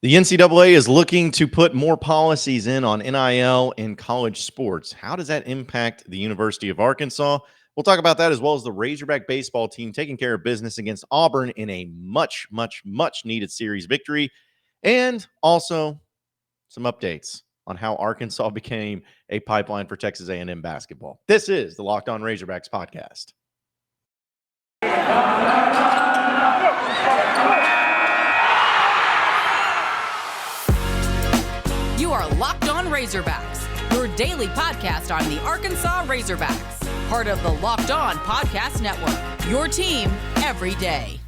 The NCAA is looking to put more policies in on NIL in college sports. How does that impact the University of Arkansas? We'll talk about that as well as the Razorback baseball team taking care of business against Auburn in a much needed series victory. And also some updates on how Arkansas became a pipeline for Texas A&M basketball. This is the Locked On Razorbacks podcast. You are Locked On Razorbacks, your daily podcast on the Arkansas Razorbacks, part of the Locked On Podcast Network, your team every day.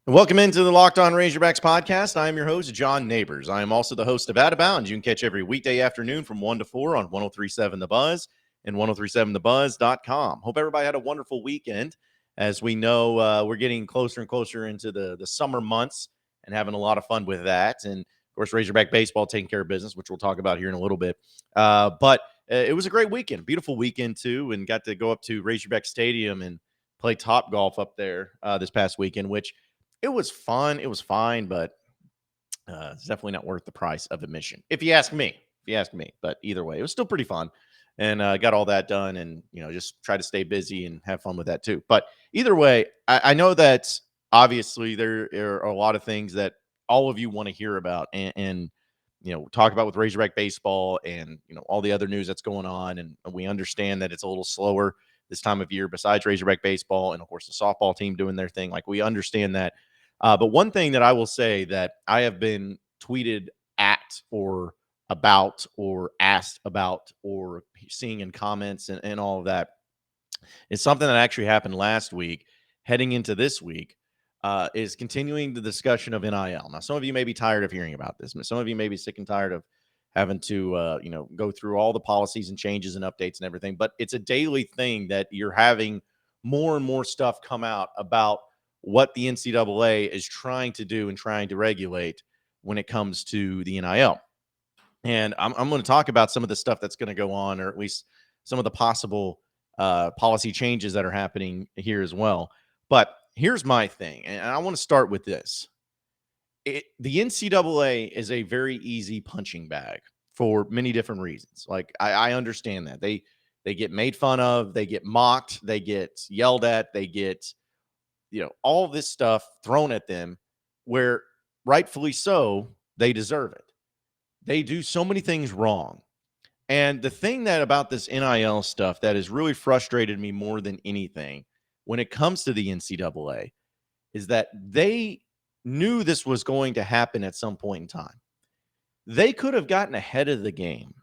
Welcome into the Locked On Razorbacks podcast. I am your host, John Nabors. I am also the host of Out of Bounds. You can catch every weekday afternoon from 1 to 4 on 103.7 The Buzz and 103.7thebuzz.com. Hope everybody had a wonderful weekend. As we know, we're getting closer and closer into the summer months and having a lot of fun with that. And of course, Razorback Baseball taking care of business, which we'll talk about here in a little bit. But it was a great weekend, beautiful weekend too, and got to go up to Razorback Stadium and play Top Golf up there this past weekend, which it was fun. It was fine, but it's definitely not worth the price of admission, if you ask me. But either way, it was still pretty fun, and got all that done, and just try to stay busy and have fun with that too. But either way, I know that obviously there are a lot of things that all of you want to hear about and talk about with Razorback baseball and all the other news that's going on, and we understand that it's a little slower this time of year besides Razorback baseball and of course the softball team doing their thing. Like, we understand that. But one thing that I will say that I have been tweeted at or about or asked about or seeing in comments and all of that is something that actually happened last week heading into this week. Is continuing the discussion of NIL. Now, some of you may be tired of hearing about this. Some of you may be sick and tired of having to, go through all the policies and changes and updates and everything. But it's a daily thing that you're having more and more stuff come out about what the NCAA is trying to do and trying to regulate when it comes to the NIL. And I'm going to talk about some of the stuff that's going to go on, or at least some of the possible policy changes that are happening here as well. But here's my thing, and I want to start with this. The NCAA is a very easy punching bag for many different reasons. Like, I understand that. They get made fun of, they get mocked, they get yelled at, they get, all this stuff thrown at them where rightfully so, they deserve it. They do so many things wrong. And the thing that about this NIL stuff that has really frustrated me more than anything when it comes to the NCAA is that they knew this was going to happen at some point in time. They could have gotten ahead of the game.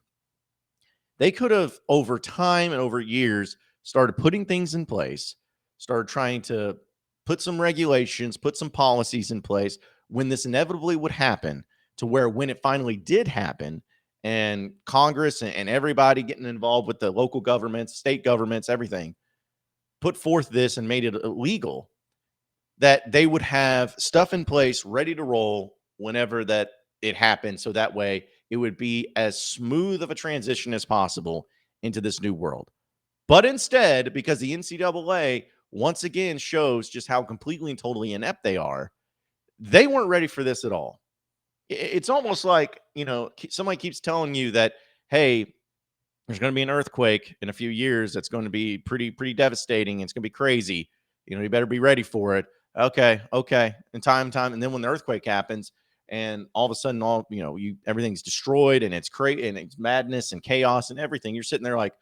They could have, over time and over years, started putting things in place, started trying to put some regulations, put some policies in place when this inevitably would happen, to where when it finally did happen, and Congress and everybody getting involved with the local governments, state governments, everything, put forth this and made it illegal, that they would have stuff in place ready to roll whenever that it happened. So that way it would be as smooth of a transition as possible into this new world. But instead, because the NCAA once again shows just how completely and totally inept they are, they weren't ready for this at all. It's almost like, somebody keeps telling you that, hey, there's going to be an earthquake in a few years that's going to be pretty devastating. It's going to be crazy. You better be ready for it. Okay. And time. And then when the earthquake happens and all of a sudden, everything's destroyed and it's crazy and it's madness and chaos and everything, you're sitting there like,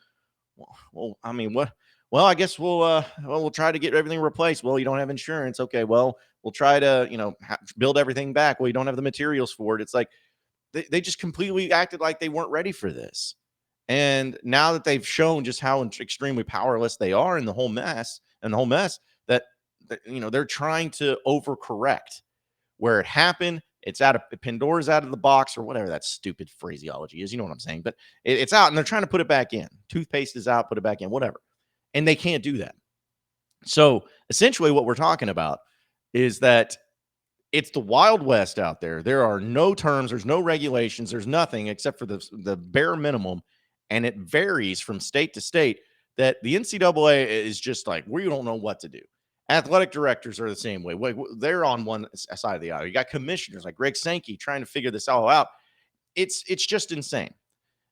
well, I mean, what? Well, I guess we'll try to get everything replaced. Well, you don't have insurance. Okay. Well, we'll try to, build everything back. Well, you don't have the materials for it. It's like they just completely acted like they weren't ready for this. And now that they've shown just how extremely powerless they are in the whole mess, that they're trying to overcorrect where it happened. It's out of Pandora's out of the box, or whatever that stupid phraseology is. You know what I'm saying? But it's out, and they're trying to put it back in. Toothpaste is out, put it back in, whatever. And they can't do that. So essentially what we're talking about is that it's the Wild West out there. There are no terms, there's no regulations, there's nothing except for the bare minimum. And it varies from state to state, that the NCAA is just like, we don't know what to do. Athletic directors are the same way. They're on one side of the aisle. You got commissioners like Greg Sankey trying to figure this all out. It's just insane.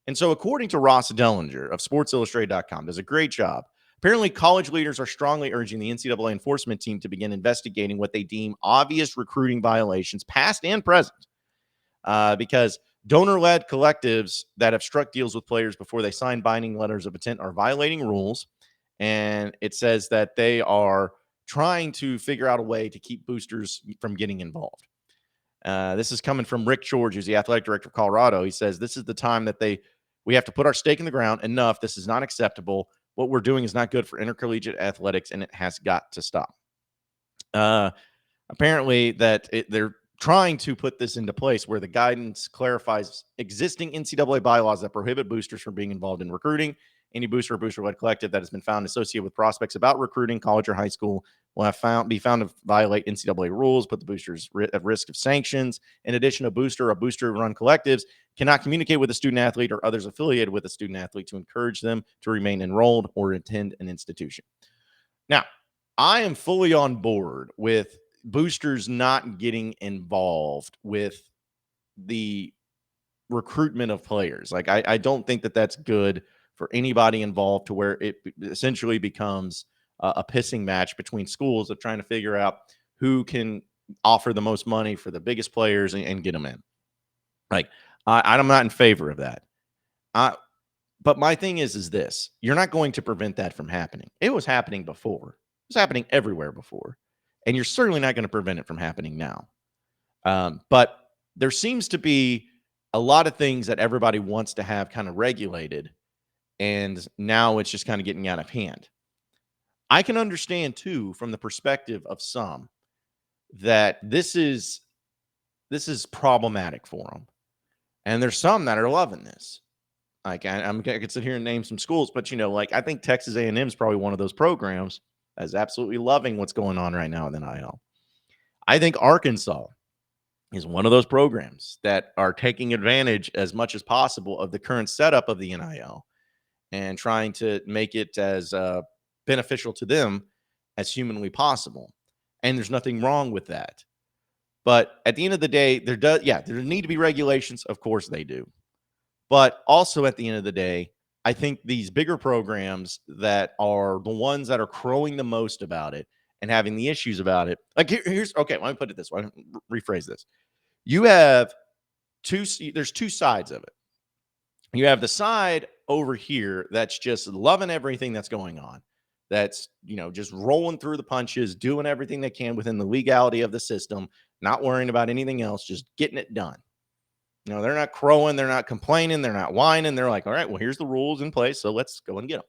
And so, according to Ross Dellinger of SportsIllustrated.com, does a great job. Apparently, college leaders are strongly urging the NCAA enforcement team to begin investigating what they deem obvious recruiting violations, past and present, because donor-led collectives that have struck deals with players before they sign binding letters of intent are violating rules. And it says that they are trying to figure out a way to keep boosters from getting involved. This is coming from Rick George, who's the athletic director of Colorado. He says, this is the time that we have to put our stake in the ground. Enough. This is not acceptable. What we're doing is not good for intercollegiate athletics, and it has got to stop. Apparently that they're trying to put this into place where the guidance clarifies existing NCAA bylaws that prohibit boosters from being involved in recruiting. Any booster or booster-led collective that has been found associated with prospects about recruiting, college or high school, will be found to violate NCAA rules, put the boosters at risk of sanctions. In addition, a booster or booster-run collectives cannot communicate with a student-athlete or others affiliated with a student-athlete to encourage them to remain enrolled or attend an institution. Now, I am fully on board with boosters not getting involved with the recruitment of players. Like, I don't think that that's good for anybody involved, to where it essentially becomes a pissing match between schools of trying to figure out who can offer the most money for the biggest players and get them in. Like, I'm not in favor of that. But my thing is this: you're not going to prevent that from happening. It was happening before. It was happening everywhere before. And you're certainly not going to prevent it from happening now. But there seems to be a lot of things that everybody wants to have kind of regulated, and now it's just kind of getting out of hand. I can understand, too, from the perspective of some, that this is problematic for them. And there's some that are loving this. Like, I could sit here and name some schools, but, like, I think Texas A&M is probably one of those programs that's absolutely loving what's going on right now in the NIL. I think Arkansas is one of those programs that are taking advantage as much as possible of the current setup of the NIL and trying to make it as beneficial to them as humanly possible. And there's nothing wrong with that. But at the end of the day, there need to be regulations. Of course they do. But also at the end of the day, I think these bigger programs that are the ones that are crowing the most about it and having the issues about it. Like, here's okay, let me put it this way. Rephrase this. You have there's two sides of it. You have the side over here that's just loving everything that's going on. That's, just rolling through the punches, doing everything they can within the legality of the system, not worrying about anything else, just getting it done. They're not crowing, they're not complaining, they're not whining. They're like, all right, well, here's the rules in place, so let's go and get them.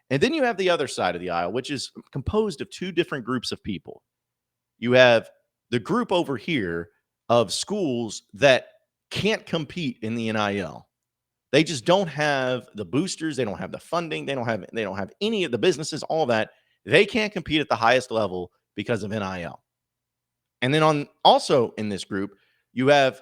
And then you have the other side of the aisle, which is composed of two different groups of people. You have the group over here of schools that can't compete in the NIL. They just don't have the boosters. They don't have the funding. They don't have any of the businesses, all that. They can't compete at the highest level because of NIL. And then also in this group, you have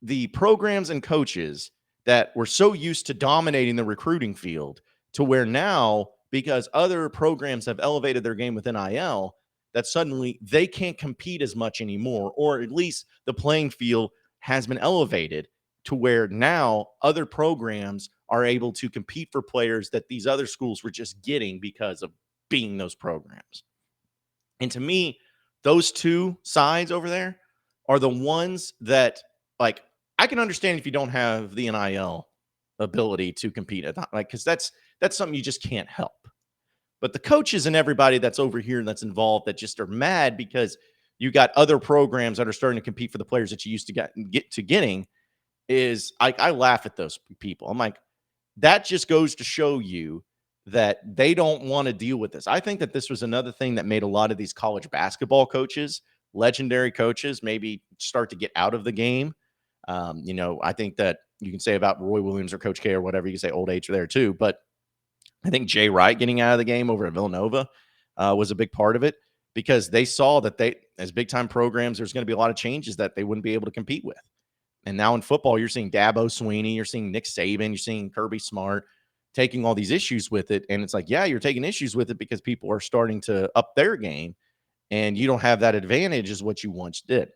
the programs and coaches that were so used to dominating the recruiting field to where now, because other programs have elevated their game with NIL, that suddenly they can't compete as much anymore, or at least the playing field has been elevated to where now other programs are able to compete for players that these other schools were just getting because of being those programs. And to me, those two sides over there are the ones that, like, I can understand if you don't have the NIL ability to compete at that, because that's something you just can't help. But the coaches and everybody that's over here and that's involved that just are mad because you got other programs that are starting to compete for the players that you used to getting is I laugh at those people. I'm like, that just goes to show you that they don't want to deal with this. I think that this was another thing that made a lot of these college basketball coaches, legendary coaches, maybe start to get out of the game. I think that you can say about Roy Williams or Coach K or whatever, you can say old age there too. But I think Jay Wright getting out of the game over at Villanova was a big part of it, because they saw that as big time programs, there's going to be a lot of changes that they wouldn't be able to compete with. And now in football, you're seeing Dabo Swinney, you're seeing Nick Saban, you're seeing Kirby Smart taking all these issues with it. And it's like, yeah, you're taking issues with it because people are starting to up their game. and you don't have that advantage as what you once did.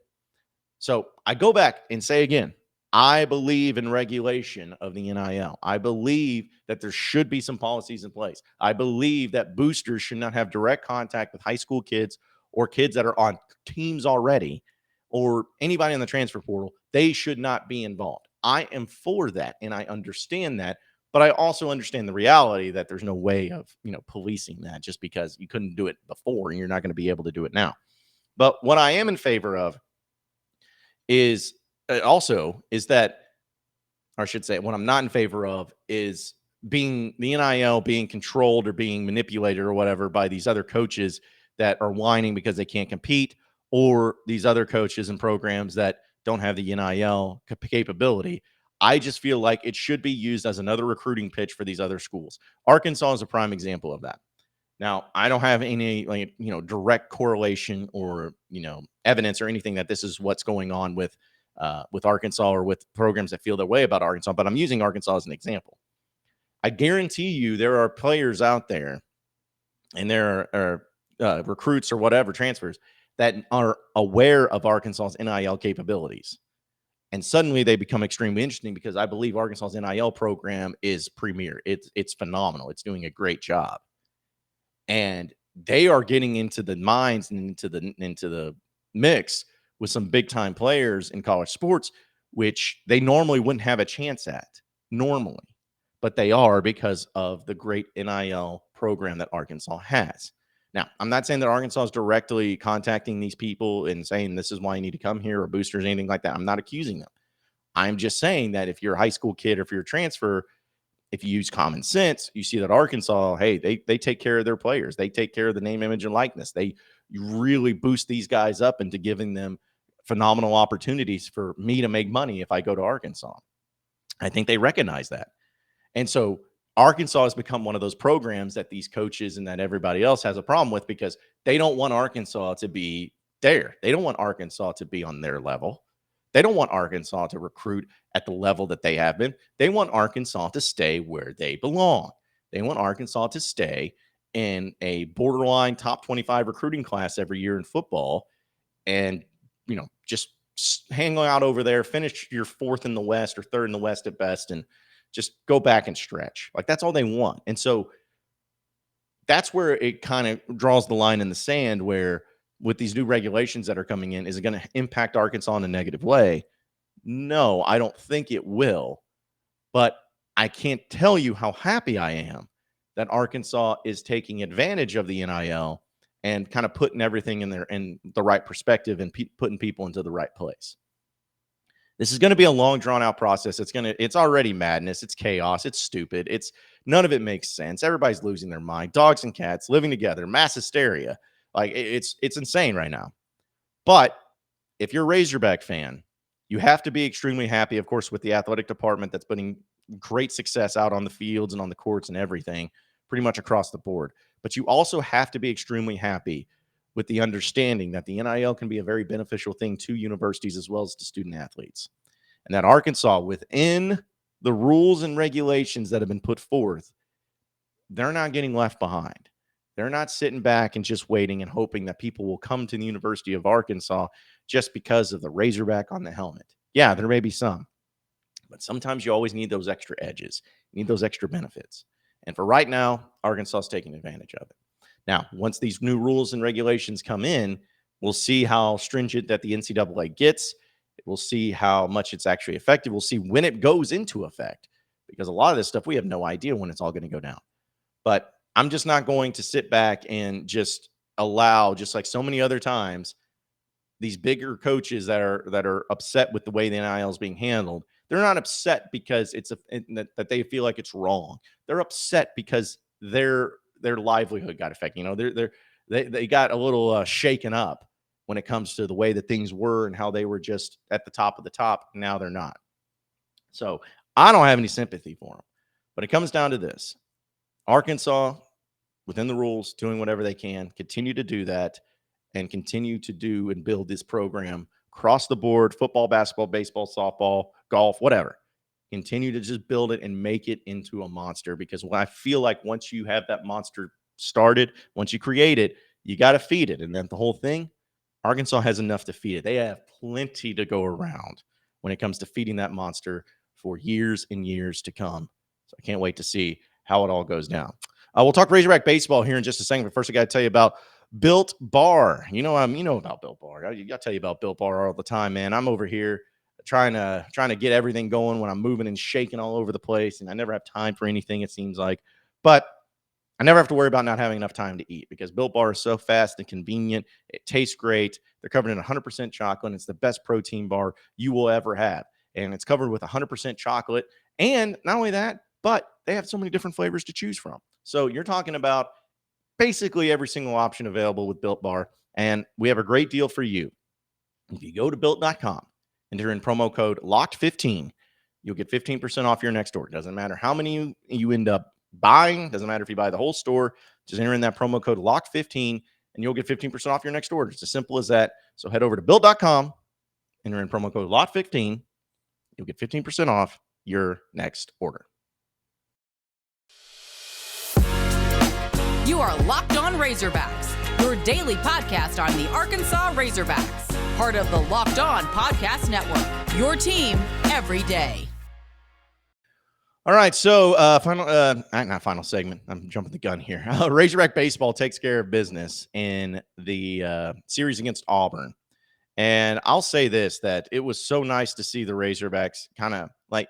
So I go back and say again, I believe in regulation of the NIL. I believe that there should be some policies in place. I believe that boosters should not have direct contact with high school kids or kids that are on teams already or anybody in the transfer portal. They should not be involved. I am for that, and I understand that. But I also understand the reality that there's no way of, policing that just because you couldn't do it before and you're not going to be able to do it now. But what I am in favor of is that, or I should say, what I'm not in favor of is being the NIL being controlled or being manipulated or whatever by these other coaches that are whining because they can't compete, or these other coaches and programs that don't have the NIL capability. I just feel like it should be used as another recruiting pitch for these other schools. Arkansas is a prime example of that. Now, I don't have any direct correlation or evidence or anything that this is what's going on with Arkansas or with programs that feel their way about Arkansas, but I'm using Arkansas as an example. I guarantee you there are players out there, and there are recruits or whatever transfers that are aware of Arkansas's NIL capabilities. And suddenly they become extremely interesting because I believe Arkansas's NIL program is premier. It's phenomenal. It's doing a great job. And they are getting into the minds and into the mix with some big time players in college sports, which they normally wouldn't have a chance at normally, but they are because of the great NIL program that Arkansas has. Now, I'm not saying that Arkansas is directly contacting these people and saying this is why you need to come here or boosters, anything like that. I'm not accusing them. I'm just saying that if you're a high school kid or if you're a transfer, if you use common sense, you see that Arkansas, hey, they take care of their players. They take care of the name, image, and likeness. They really boost these guys up into giving them phenomenal opportunities for me to make money if I go to Arkansas. I think they recognize that. And so Arkansas has become one of those programs that these coaches and that everybody else has a problem with because they don't want Arkansas to be there. They don't want Arkansas to be on their level. They don't want Arkansas to recruit at the level that they have been. They want Arkansas to stay where they belong. They want Arkansas to stay in a borderline top 25 recruiting class every year in football and, just hang out over there, finish your fourth in the West or third in the West at best, and just go back and stretch. Like, that's all they want. And so that's where it kind of draws the line in the sand where with these new regulations that are coming in, is it going to impact Arkansas in a negative way? No, I don't think it will. But I can't tell you how happy I am that Arkansas is taking advantage of the NIL and kind of putting everything in the right perspective and putting people into the right place. This is going to be a long, drawn-out process. It's already madness. It's chaos. It's stupid. None of it makes sense. Everybody's losing their mind. Dogs and cats living together, mass hysteria. Like, it's insane right now. But if you're a Razorback fan, you have to be extremely happy, of course, with the athletic department that's putting great success out on the fields and on the courts and everything, pretty much across the board. But you also have to be extremely happy with the understanding that the NIL can be a very beneficial thing to universities as well as to student athletes. And that Arkansas, within the rules and regulations that have been put forth, they're not getting left behind. They're not sitting back and just waiting and hoping that people will come to the University of Arkansas just because of the Razorback on the helmet. Yeah, there may be some, but sometimes you always need those extra edges. You need those extra benefits. And for right now, Arkansas is taking advantage of it. Now, once these new rules and regulations come in, we'll see how stringent that the NCAA gets. We'll see how much it's actually effective. We'll see when it goes into effect, because a lot of this stuff, we have no idea when it's all going to go down. But I'm just not going to sit back and just allow, just like so many other times, these bigger coaches that are upset with the way the NIL is being handled. They're not upset because that they feel like it's wrong. They're upset because their livelihood got affected. They got a little shaken up when it comes to the way that things were and how they were just at the top of the top. Now they're not. So I don't have any sympathy for them. But it comes down to this. Arkansas, within the rules, doing whatever they can, continue to do that and continue to do and build this program across the board, football, basketball, baseball, softball, golf, whatever. Continue to just build it and make it into a monster, because I feel like once you have that monster started, once you create it, you got to feed it. And then the whole thing, Arkansas has enough to feed it. They have plenty to go around when it comes to feeding that monster for years and years to come. So I can't wait to see how it all goes down. We'll talk Razorback baseball here in just a second. But first, I got to tell you about Built Bar. You know about Built Bar. I got to tell you about Built Bar all the time, man. I'm over here trying to get everything going when I'm moving and shaking all over the place, and I never have time for anything, it seems like. But I never have to worry about not having enough time to eat because Built Bar is so fast and convenient. It tastes great. They're covered in 100% chocolate. And it's the best protein bar you will ever have. And it's covered with 100% chocolate. And not only that, but they have so many different flavors to choose from. So you're talking about basically every single option available with Built Bar. And we have a great deal for you. If you go to built.com and enter in promo code LOCKED15, you'll get 15% off your next order. Doesn't matter how many you end up buying. Doesn't matter if you buy the whole store. Just enter in that promo code LOCKED15 and you'll get 15% off your next order. It's as simple as that. So head over to built.com, enter in promo code LOCKED15. You'll get 15% off your next order. You are Locked On Razorbacks, your daily podcast on the Arkansas Razorbacks, part of the Locked On Podcast Network, your team every day. All right, so not final segment. I'm jumping the gun here. Razorback Baseball takes care of business in the series against Auburn. And I'll say this, that it was so nice to see the Razorbacks kind of like,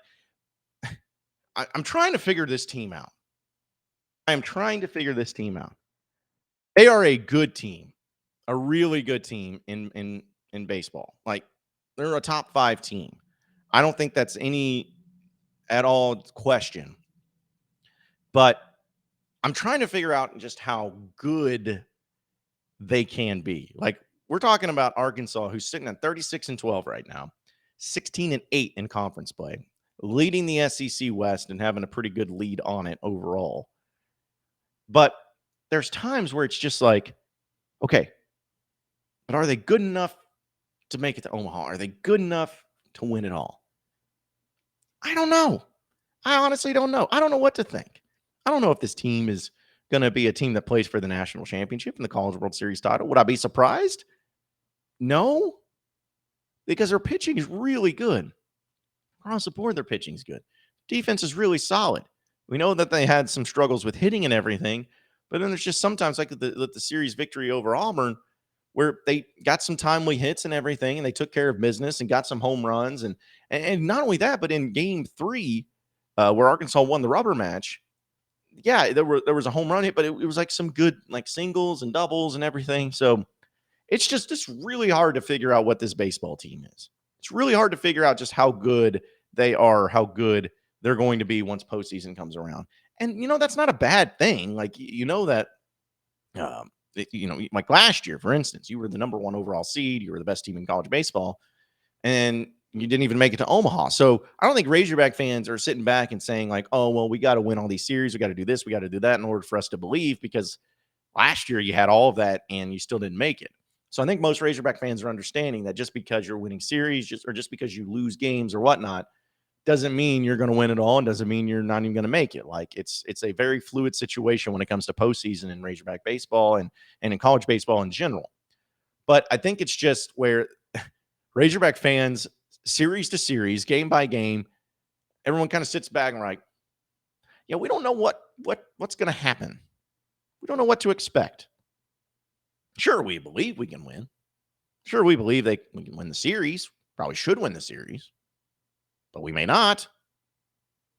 I'm trying to figure this team out. I'm trying to figure this team out. They are a good team, a really good team in baseball. Like, they're a top 5 team. I don't think that's any at all question. But I'm trying to figure out just how good they can be. Like, we're talking about Arkansas, who's sitting at 36-12 right now, 16-8 in conference play, leading the SEC West and having a pretty good lead on it overall. But there's times where it's just like, okay, but are they good enough to make it to Omaha? Are they good enough to win it all? I don't know. I honestly don't know. I don't know what to think. I don't know if this team is going to be a team that plays for the national championship and the College World Series title. Would I be surprised? No, because their pitching is really good. Across the board, their pitching is good. Defense is really solid. We know that they had some struggles with hitting and everything, but then there's just sometimes like the series victory over Auburn where they got some timely hits and everything, and they took care of business and got some home runs. And not only that, but in game 3, where Arkansas won the rubber match, yeah, there was a home run hit, but it was like some good like singles and doubles and everything. So it's really hard to figure out what this baseball team is. It's really hard to figure out just how good they are, how good they're going to be once postseason comes around. And, that's not a bad thing. Like, that, like last year, for instance, you were the number 1 overall seed. You were the best team in college baseball, and you didn't even make it to Omaha. So I don't think Razorback fans are sitting back and saying like, oh, well, we got to win all these series. We got to do this. We got to do that in order for us to believe, because last year you had all of that and you still didn't make it. So I think most Razorback fans are understanding that just because you're winning series or just because you lose games or whatnot, doesn't mean you're going to win it all and doesn't mean you're not even going to make it. Like, it's a very fluid situation when it comes to postseason in Razorback baseball and in college baseball in general. But I think it's just where Razorback fans, series to series, game by game, everyone kind of sits back and like, we don't know what's going to happen. We don't know what to expect. Sure, we believe we can win. Sure, we believe we can win the series. Probably should win the series. But we may not.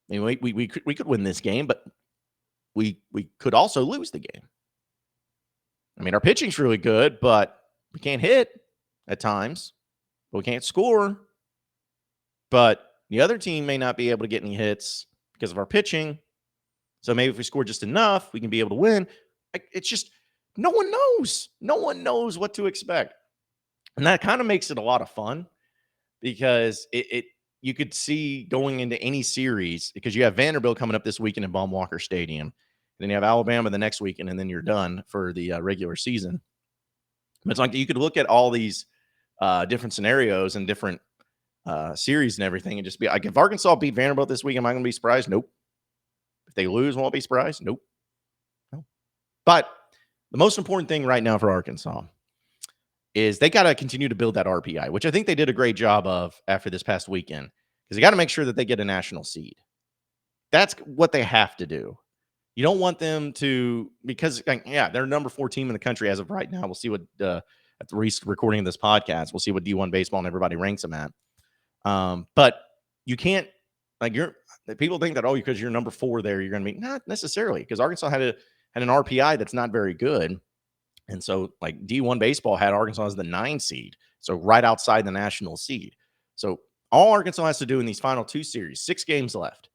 I mean, we could win this game, but we could also lose the game. I mean, our pitching's really good, but we can't hit at times. But we can't score. But the other team may not be able to get any hits because of our pitching. So maybe if we score just enough, we can be able to win. It's just no one knows. No one knows what to expect. And that kind of makes it a lot of fun because you could see going into any series, because you have Vanderbilt coming up this weekend in Baum-Walker Stadium. And then you have Alabama the next weekend, and then you're done for the regular season. But it's like you could look at all these different scenarios and different series and everything and just be like, if Arkansas beat Vanderbilt this week, am I going to be surprised? Nope. If they lose, won't be surprised? Nope. No. But The most important thing right now for Arkansas is they got to continue to build that RPI, which I think they did a great job of after this past weekend, because they got to make sure that they get a national seed. That's what they have to do. You don't want them to, because, they're number 4 team in the country as of right now. We'll see what, at the recording of this podcast, we'll see what D1 baseball and everybody ranks them at. But you can't, people think that, because you're number 4 there, you're going to be, not necessarily, because Arkansas had an RPI that's not very good. And so, D1 baseball had Arkansas as the 9 seed, so right outside the national seed. So all Arkansas has to do in these final 2 series, 6 games left,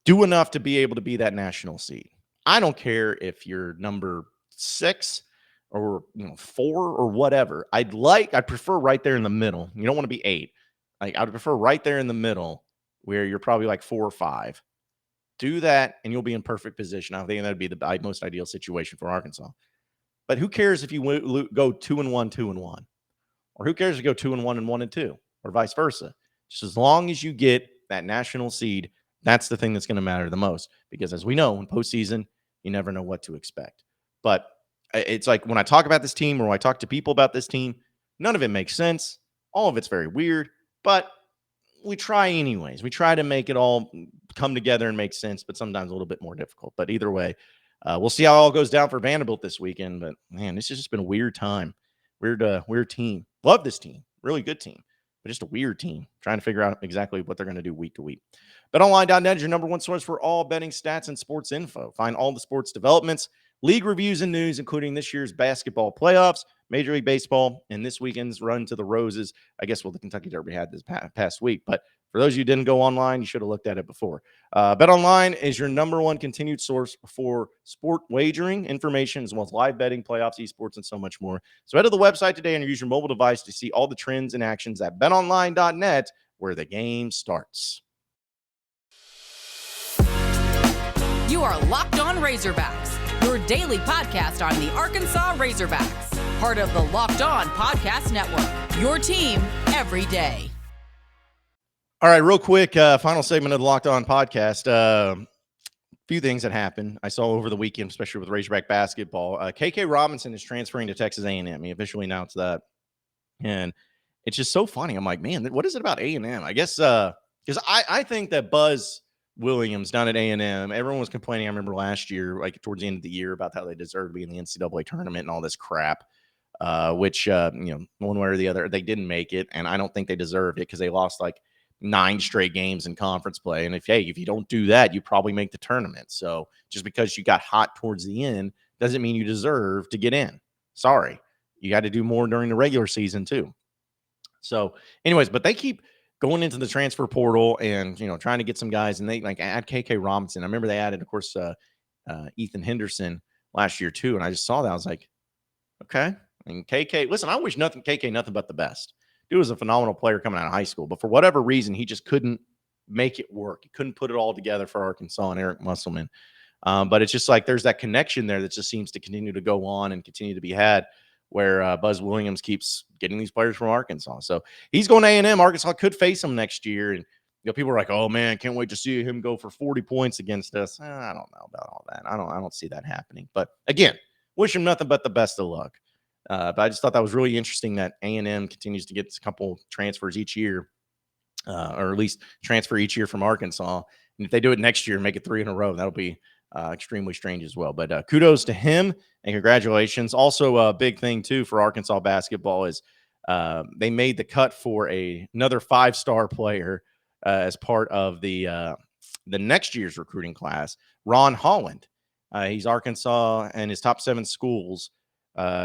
do enough to be able to be that national seed. I don't care if you're number 6 or 4 or whatever. I prefer right there in the middle. You don't want to be 8. I'd prefer right there in the middle, where you're probably 4 or 5. Do that, and you'll be in perfect position. I think that'd be the most ideal situation for Arkansas. But who cares if you go 2-1, 2-1, or who cares if you go 2-1 and 1-2, or vice versa? Just as long as you get that national seed, that's the thing that's going to matter the most. Because as we know, in postseason, you never know what to expect. But it's like when I talk about this team, or when I talk to people about this team, none of it makes sense. All of it's very weird, but we try anyways. We try to make it all come together and make sense, but sometimes a little bit more difficult. But either way, we'll see how it all goes down for Vanderbilt this weekend. But man, this has just been a weird time. Weird team. Love this team. Really good team, but just a weird team. Trying to figure out exactly what they're going to do week to week. BetOnline.net is your number 1 source for all betting stats and sports info. Find all the sports developments, league reviews, and news, including this year's basketball playoffs, Major League Baseball, and this weekend's run to the Roses. I guess, the Kentucky Derby had this past week. But for those of you who didn't go online, you should have looked at it before. BetOnline is your number 1 continued source for sport wagering information, as well as live betting, playoffs, esports, and so much more. So head to the website today and use your mobile device to see all the trends and actions at betonline.net, where the game starts. You are Locked On Razorbacks, your daily podcast on the Arkansas Razorbacks, part of the Locked On Podcast Network, your team every day. All right, real quick, final segment of the Locked On podcast. Few things that happened I saw over the weekend, especially with Razorback basketball. KK Robinson is transferring to Texas A&M. He officially announced that. And it's just so funny. I'm like, man, what is it about A&M? I guess because I think that Buzz Williams down at A&M, everyone was complaining, I remember last year, towards the end of the year, about how they deserved to be in the NCAA tournament and all this crap, which, one way or the other, they didn't make it. And I don't think they deserved it, because they lost 9 straight games in conference play. And if you don't do that, you probably make the tournament. So just because you got hot towards the end doesn't mean you deserve to get in. Sorry. You got to do more during the regular season too. So anyways, but they keep going into the transfer portal and, trying to get some guys, and they add KK Robinson. I remember they added, of course, Ethan Henderson last year too. And I just saw that. I was like, okay. And KK, listen, I wish KK nothing but the best. Dude was a phenomenal player coming out of high school, but for whatever reason, he just couldn't make it work. He couldn't put it all together for Arkansas and Eric Musselman. But it's just there's that connection there that just seems to continue to go on and continue to be had, where Buzz Williams keeps getting these players from Arkansas. So he's going to A&M. Arkansas could face him next year. And people are like, oh man, can't wait to see him go for 40 points against us. I don't know about all that. I don't see that happening. But again, wish him nothing but the best of luck. But I just thought that was really interesting that A&M continues to get a couple transfers each year, or at least transfer each year from Arkansas. And if they do it next year and make it 3 in a row, that'll be extremely strange as well. But kudos to him and congratulations. Also, a big thing too for Arkansas basketball is they made the cut for another 5-star player as part of the next year's recruiting class, Ron Holland. He's Arkansas and his top 7 schools.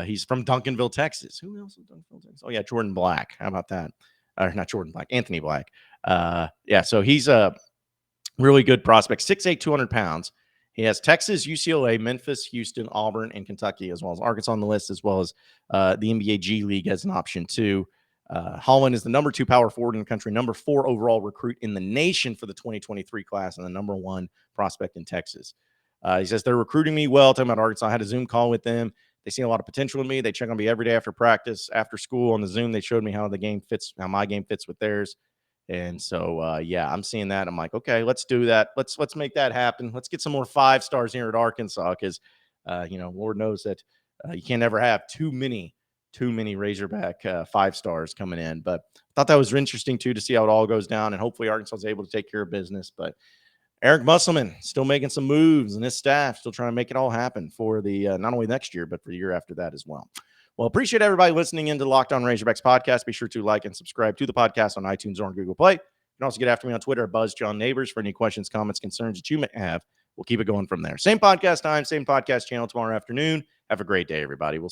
He's from Duncanville, Texas. Who else is Duncanville, Texas? Oh yeah, Jordan Black. How about that? Not Jordan Black, Anthony Black. Yeah, so he's a really good prospect. 6'8", 200 pounds. He has Texas, UCLA, Memphis, Houston, Auburn, and Kentucky, as well as Arkansas on the list, as well as the NBA G League as an option too. Holland is the number 2 power forward in the country, number 4 overall recruit in the nation for the 2023 class, and the number 1 prospect in Texas. He says, they're recruiting me well. Talking about Arkansas, I had a Zoom call with them. They see a lot of potential in me. They check on me every day after practice, after school on the Zoom. They showed me how the game fits, how my game fits with theirs. And so, yeah, I'm seeing that. I'm like, okay, let's do that. Let's make that happen. Let's get some more 5 stars here at Arkansas, because Lord knows that you can't ever have too many Razorback 5-stars coming in. But I thought that was interesting, too, to see how it all goes down. And hopefully Arkansas is able to take care of business. But Eric Musselman still making some moves, and his staff still trying to make it all happen for the not only next year, but for the year after that as well. Well, appreciate everybody listening into the Locked On Razorbacks podcast. Be sure to like and subscribe to the podcast on iTunes or on Google Play. You can also get after me on Twitter at BuzzJohnNabors for any questions, comments, concerns that you may have. We'll keep it going from there. Same podcast time, same podcast channel tomorrow afternoon. Have a great day, everybody. We'll